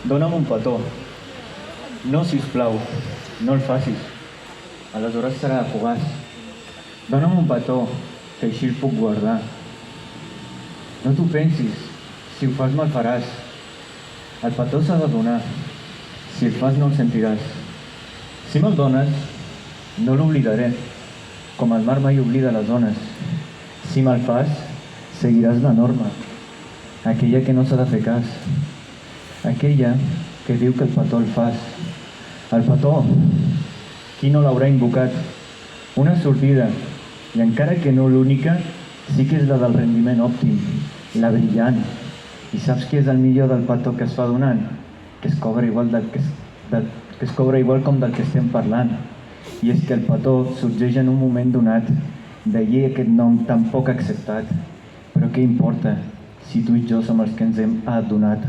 Dóna'm un petó. No, si us plau, no el facis. Aleshores serà fugaç. Dóna'm un petó, que així el puc guardar. No t'ho pensis, si ho fas me'l faràs. El petó s'ha de donar. Si el fas no el sentiràs. Si me'l dones, no l'oblidaré, com el mar mai oblida les ones. Si me'l fas, seguiràs la norma, aquella que no s'ha de fer cas, aquella que diu que el petó el fas. El petó, qui no l'haurà invocat? Una sortida, i encara que no l'única, sí que és la del rendiment òptim, la brillant. I saps què és el millor del petó que es fa donant? Que es cobra igual que es cobra igual com del que estem parlant. I és que el petó sorgeix en un moment donat, d'allí aquest nom tan poc acceptat. Però què importa, si tu i jo som els que ens hem adonat?